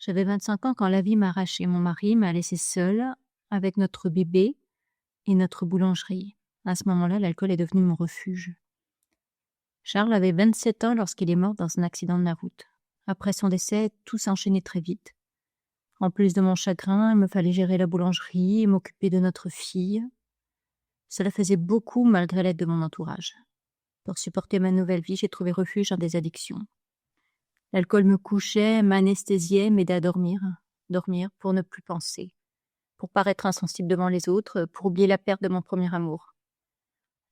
J'avais 25 ans quand la vie m'a arraché. Mon mari m'a laissée seule avec notre bébé et notre boulangerie. À ce moment-là, l'alcool est devenu mon refuge. Charles avait 27 ans lorsqu'il est mort dans un accident de la route. Après son décès, tout s'est enchaîné très vite. En plus de mon chagrin, il me fallait gérer la boulangerie et m'occuper de notre fille. Cela faisait beaucoup malgré l'aide de mon entourage. Pour supporter ma nouvelle vie, j'ai trouvé refuge dans des addictions. L'alcool me couchait, m'anesthésiait, m'aidait à dormir. Dormir pour ne plus penser. Pour paraître insensible devant les autres, pour oublier la perte de mon premier amour.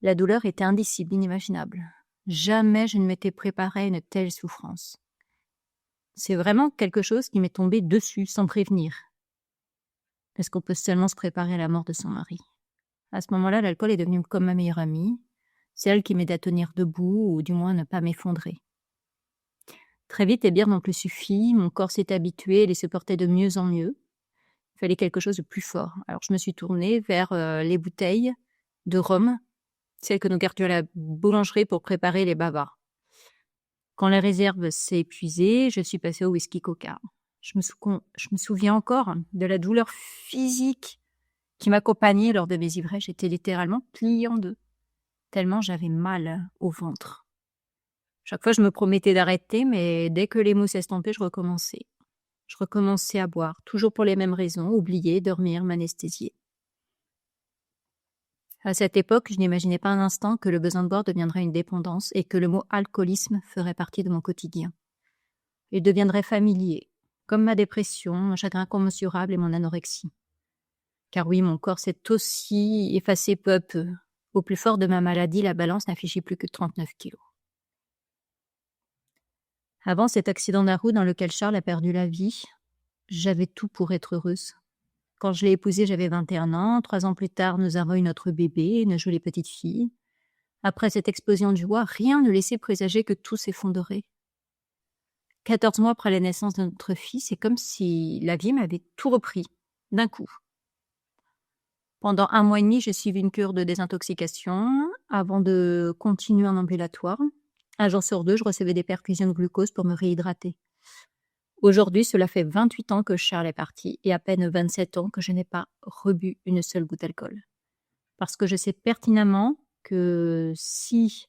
La douleur était indicible, inimaginable. Jamais je ne m'étais préparée à une telle souffrance. C'est vraiment quelque chose qui m'est tombé dessus sans prévenir. Est-ce qu'on peut seulement se préparer à la mort de son mari? À ce moment-là, l'alcool est devenu comme ma meilleure amie, celle qui m'aide à tenir debout ou du moins ne pas m'effondrer. Très vite, les bières n'ont plus suffi, mon corps s'est habitué et les supportait de mieux en mieux. Il fallait quelque chose de plus fort. Alors je me suis tournée vers les bouteilles de rhum, celles que nous gardions à la boulangerie pour préparer les bavas. Quand la réserve s'est épuisée, je suis passée au whisky coca. Je me souviens encore de la douleur physique qui m'accompagnait lors de mes ivraies. J'étais littéralement pliée en deux, tellement j'avais mal au ventre. Chaque fois, je me promettais d'arrêter, mais dès que les mots s'estompaient, je recommençais. Je recommençais à boire, toujours pour les mêmes raisons, oublier, dormir, m'anesthésier. À cette époque, je n'imaginais pas un instant que le besoin de boire deviendrait une dépendance et que le mot alcoolisme ferait partie de mon quotidien. Il deviendrait familier, comme ma dépression, mon chagrin incommensurable et mon anorexie. Car oui, mon corps s'est aussi effacé peu à peu. Au plus fort de ma maladie, la balance n'affichait plus que 39 kilos. Avant cet accident de la route dans lequel Charles a perdu la vie, j'avais tout pour être heureuse. Quand je l'ai épousé, j'avais 21 ans. 3 ans plus tard, nous avons eu notre bébé, une jolie petite fille. Après cette explosion de joie, rien ne laissait présager que tout s'effondrerait. 14 mois après la naissance de notre fille, c'est comme si la vie m'avait tout repris, d'un coup. Pendant 1 mois et demi, j'ai suivi une cure de désintoxication avant de continuer en ambulatoire. 1 jour sur 2, je recevais des perfusions de glucose pour me réhydrater. Aujourd'hui, cela fait 28 ans que Charles est parti et à peine 27 ans que je n'ai pas rebu une seule goutte d'alcool. Parce que je sais pertinemment que si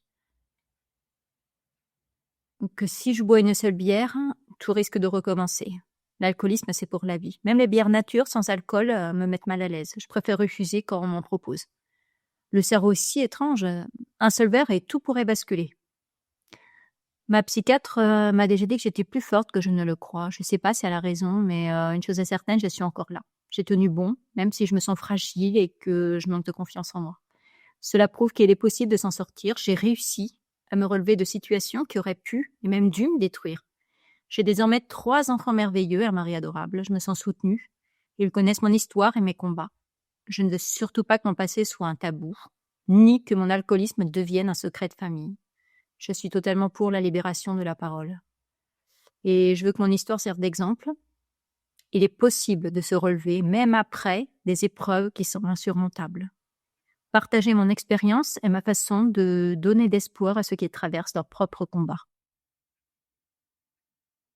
je bois une seule bière, tout risque de recommencer. L'alcoolisme, c'est pour la vie. Même les bières nature sans alcool me mettent mal à l'aise. Je préfère refuser quand on m'en propose. Le cerveau est si étrange. Un seul verre et tout pourrait basculer. Ma psychiatre m'a déjà dit que j'étais plus forte que je ne le crois. Je ne sais pas si elle a raison, mais une chose est certaine, je suis encore là. J'ai tenu bon, même si je me sens fragile et que je manque de confiance en moi. Cela prouve qu'il est possible de s'en sortir. J'ai réussi à me relever de situations qui auraient pu et même dû me détruire. J'ai désormais 3 enfants merveilleux et un mari adorable. Je me sens soutenue. Ils connaissent mon histoire et mes combats. Je ne veux surtout pas que mon passé soit un tabou, ni que mon alcoolisme devienne un secret de famille. Je suis totalement pour la libération de la parole. Et je veux que mon histoire serve d'exemple. Il est possible de se relever, même après des épreuves qui sont insurmontables. Partager mon expérience est ma façon de donner d'espoir à ceux qui traversent leur propre combat.